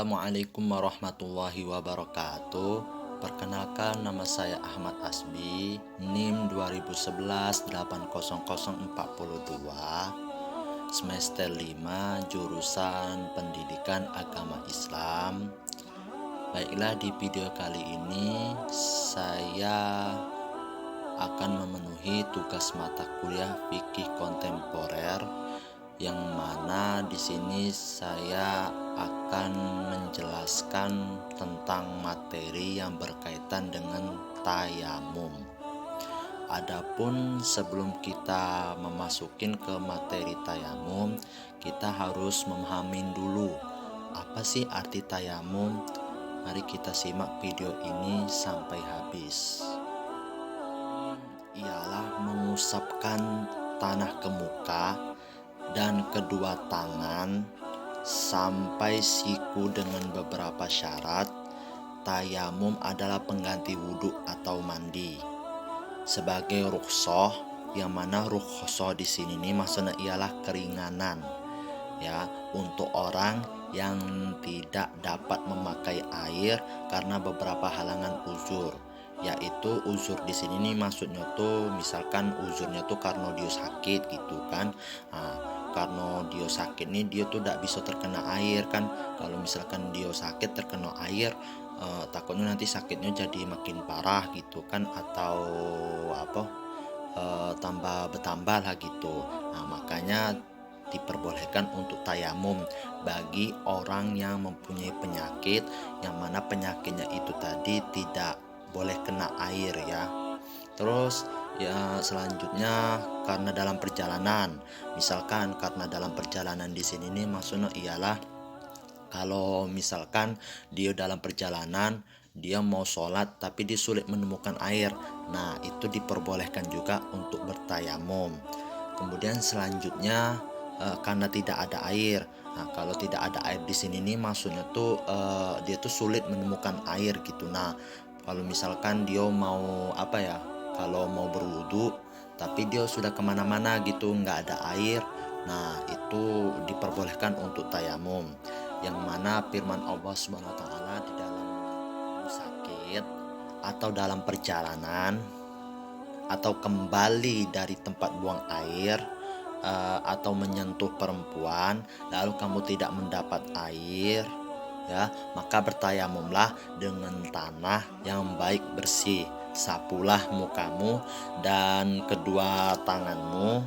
Assalamualaikum warahmatullahi wabarakatuh. Perkenalkan, nama saya Ahmad Asbi, NIM 2011-80042, semester 5, jurusan Pendidikan Agama Islam. Baiklah, di video kali ini saya akan memenuhi tugas mata kuliah fikih kontemporer, yang mana di sini saya akan menjelaskan tentang materi yang berkaitan dengan tayamum. Adapun sebelum kita memasukin ke materi tayamum, kita harus memahami dulu apa sih arti tayamum. Mari kita simak video ini sampai habis. Ialah mengusapkan tanah ke muka dan kedua tangan sampai siku dengan beberapa syarat. Tayamum adalah pengganti wudhu atau mandi sebagai rukhsah, yang mana rukhsah di sini nih maksudnya ialah keringanan ya untuk orang yang tidak dapat memakai air karena beberapa halangan uzur. Yaitu uzur di sini nih maksudnya tuh misalkan uzurnya tuh karena dia sakit gitu kan. Karena dia sakit nih, dia tuh tidak bisa terkena air kan. Kalau misalkan dia sakit terkena air, takutnya nanti sakitnya jadi makin parah gitu kan, atau tambah bertambah lah gitu. Makanya diperbolehkan untuk tayamum bagi orang yang mempunyai penyakit, yang mana penyakitnya itu tadi tidak boleh kena air ya. Terus ya selanjutnya karena dalam perjalanan. Misalkan karena dalam perjalanan di sini nih maksudnya ialah kalau misalkan dia dalam perjalanan, dia mau sholat tapi dia sulit menemukan air, nah itu diperbolehkan juga untuk bertayamum. Kemudian selanjutnya karena tidak ada air. Nah, kalau tidak ada air di sini nih maksudnya tuh dia tuh sulit menemukan air gitu. Nah, kalau misalkan dia mau kalau mau berwudu tapi dia sudah kemana-mana gitu nggak ada air, nah itu diperbolehkan untuk tayamum. Yang mana firman Allah Subhanahu wa taala di dalam sakit atau dalam perjalanan atau kembali dari tempat buang air, atau menyentuh perempuan lalu kamu tidak mendapat air ya, maka bertayamumlah dengan tanah yang baik bersih. Sapulah mukamu dan kedua tanganmu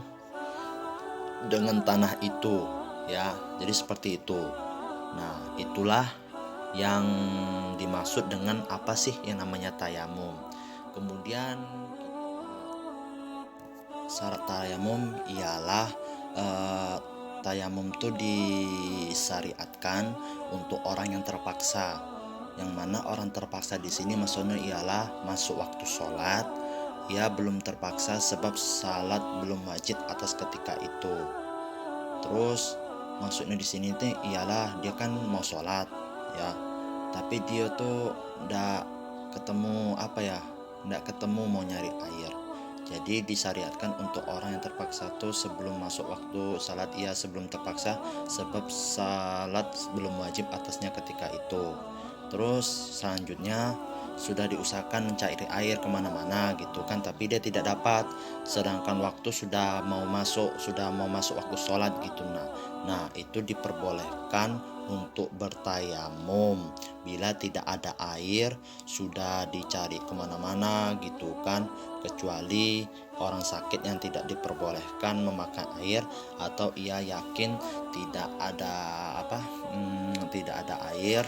dengan tanah itu ya. Jadi seperti itu. Nah, itulah yang dimaksud dengan apa sih yang namanya tayamum. Kemudian syarat tayamum ialah tayamum itu disyariatkan untuk orang yang terpaksa. Yang mana orang terpaksa di sini maksudnya ialah masuk waktu sholat, ia belum terpaksa sebab salat belum wajib atas ketika itu. Terus maksudnya di sini tuh ialah dia kan mau sholat ya, tapi dia tuh ndak ketemu ndak ketemu mau nyari air. Jadi disyariatkan untuk orang yang terpaksa tuh sebelum masuk waktu salat ia sebelum terpaksa sebab salat belum wajib atasnya ketika itu. Terus selanjutnya sudah diusahakan mencari air kemana-mana gitu kan, tapi dia tidak dapat, sedangkan waktu sudah mau masuk waktu sholat gitu. Nah itu diperbolehkan untuk bertayamum bila tidak ada air, sudah dicari kemana-mana gitu kan, kecuali orang sakit yang tidak diperbolehkan memakan air, atau ia yakin tidak ada air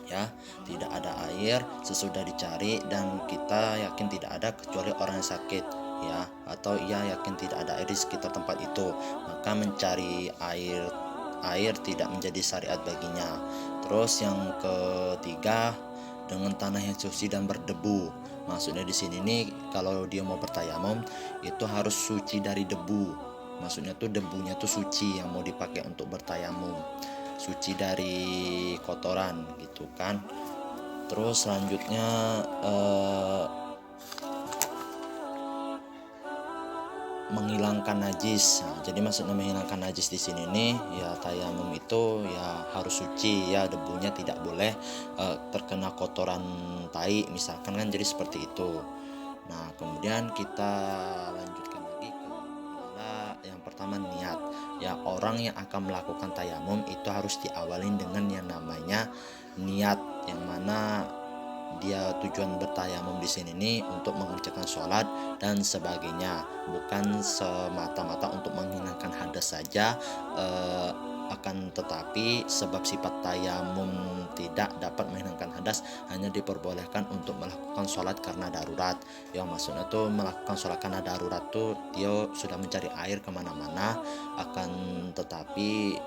ya, tidak ada air sesudah dicari dan kita yakin tidak ada kecuali orang yang sakit ya, atau ia yakin tidak ada air di sekitar tempat itu, maka mencari air tidak menjadi syariat baginya. Terus yang ketiga, dengan tanah yang suci dan berdebu. Maksudnya di sini nih kalau dia mau bertayamum itu harus suci dari debu. Maksudnya tuh debunya tuh suci yang mau dipakai untuk bertayamum, suci dari kotoran gitu kan. Terus selanjutnya menghilangkan najis. Nah, jadi maksudnya menghilangkan najis di sini nih ya tayamum itu ya harus suci ya, debunya tidak boleh terkena kotoran tai misalkan kan, jadi seperti itu. Nah, kemudian kita lanjutkan lagi ke yang pertama niat. Ya, orang yang akan melakukan tayamum itu harus diawalin dengan yang namanya niat, yang mana dia tujuan bertayamum di sini nih untuk mengerjakan sholat dan sebagainya, bukan semata-mata untuk menghilangkan hadas saja. eh, akan tetapi sebab sifat tayamum tidak dapat menghilangkan hadas, hanya diperbolehkan untuk melakukan sholat karena darurat. Ya, maksudnya tuh melakukan sholat karena darurat tuh dia sudah mencari air kemana-mana, akan tetapi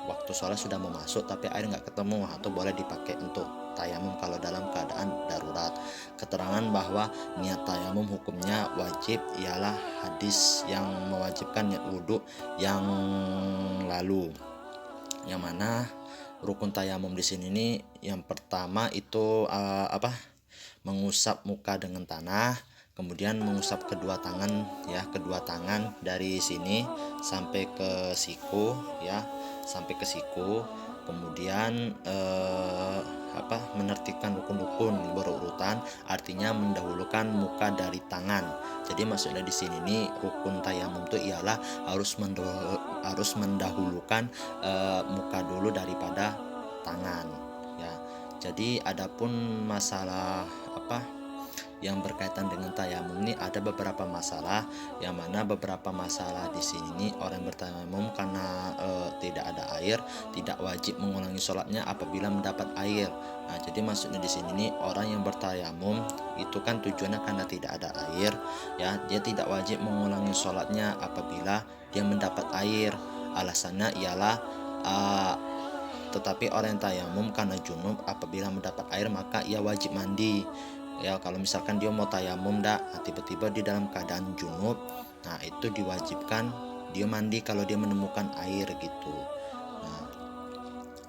waktu sholat sudah mau masuk tapi air nggak ketemu, atau boleh dipakai untuk tayamum kalau dalam keadaan darurat. Keterangan bahwa niat tayamum hukumnya wajib ialah hadis yang mewajibkan niat wudhu yang lalu, yang mana rukun tayamum di sini nih yang pertama itu mengusap muka dengan tanah, kemudian mengusap kedua tangan ya, kedua tangan dari sini sampai ke siku ya, sampai ke siku. Kemudian menertibkan rukun-rukun berurutan, artinya mendahulukan muka dari tangan. Jadi maksudnya di sini nih rukun tayamum itu ialah harus mendahulukan muka dulu daripada tangan ya. Jadi adapun masalah yang berkaitan dengan tayamum ini ada beberapa masalah, yang mana beberapa masalah di sini nih orang bertayamum karena tidak ada air tidak wajib mengulangi sholatnya apabila mendapat air. Nah, jadi maksudnya di sini nih orang yang bertayamum itu kan tujuannya karena tidak ada air ya, dia tidak wajib mengulangi sholatnya apabila dia mendapat air. Alasannya ialah tetapi orang yang tayamum karena junub apabila mendapat air maka ia wajib mandi. Ya, kalau misalkan dia mau tayamum tiba-tiba di dalam keadaan junub, nah itu diwajibkan dia mandi kalau dia menemukan air gitu. Nah,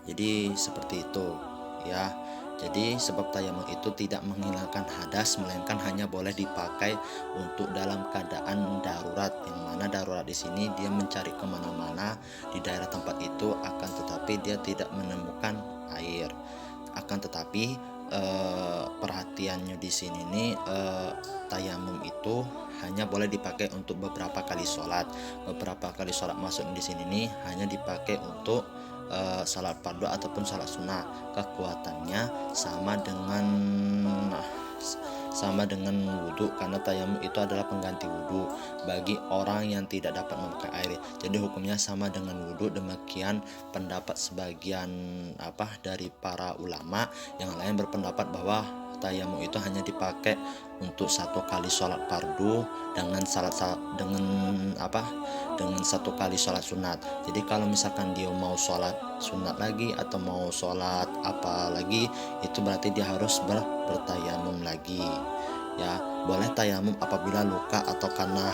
jadi seperti itu ya. Jadi sebab tayamum itu tidak menghilangkan hadas, melainkan hanya boleh dipakai untuk dalam keadaan darurat, yang mana darurat di sini dia mencari kemana-mana di daerah tempat itu, akan tetapi dia tidak menemukan air. Akan tetapi perhatiannya di sini nih tayamum itu hanya boleh dipakai untuk beberapa kali sholat. Beberapa kali sholat maksud di sini nih hanya dipakai untuk salat fardu ataupun salat sunnah. Kekuatannya sama dengan wudhu, karena tayamum itu adalah pengganti wudhu bagi orang yang tidak dapat memakai air. Jadi hukumnya sama dengan wudhu. Demikian pendapat sebagian dari para ulama. Yang lain berpendapat bahwa tayamum itu hanya dipakai untuk satu kali sholat fardu dengan satu kali sholat sunat. Jadi kalau misalkan dia mau sholat sunat lagi atau mau sholat apa lagi, itu berarti dia harus bertayamum lagi ya. Boleh tayamum apabila luka atau karena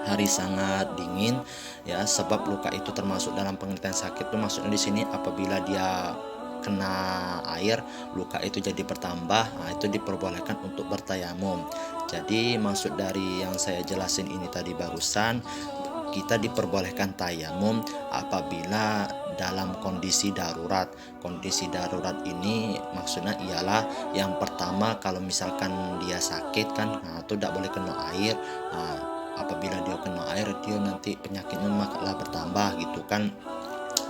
hari sangat dingin ya, sebab luka itu termasuk dalam pengertian sakit. Itu maksudnya di sini apabila dia kena air luka itu jadi bertambah, nah itu diperbolehkan untuk bertayamum. Jadi maksud dari yang saya jelasin ini tadi barusan, kita diperbolehkan tayamum apabila dalam kondisi darurat. Kondisi darurat ini maksudnya ialah yang pertama kalau misalkan dia sakit kan, nah itu tidak boleh kena air. Nah, apabila dia kena air dia nanti penyakitnya malah bertambah gitu kan,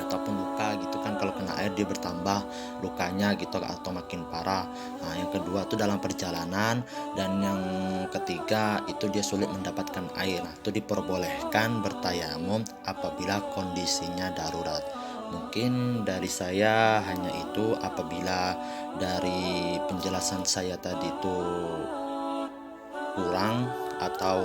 ataupun luka gitu kan, kalau kena air dia bertambah lukanya gitu atau makin parah. Nah, yang kedua itu dalam perjalanan, dan yang ketiga itu dia sulit mendapatkan air. Nah, itu diperbolehkan bertayamum apabila kondisinya darurat. Mungkin dari saya hanya itu. Apabila dari penjelasan saya tadi itu kurang atau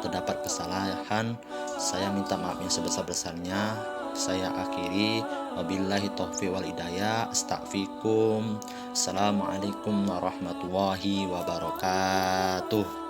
terdapat kesalahan, saya minta maaf yang sebesar-besarnya. Saya akhiri, wabillahi taufiq wal hidayah. Astaghfirukum. Assalamualaikum warahmatullahi wabarakatuh.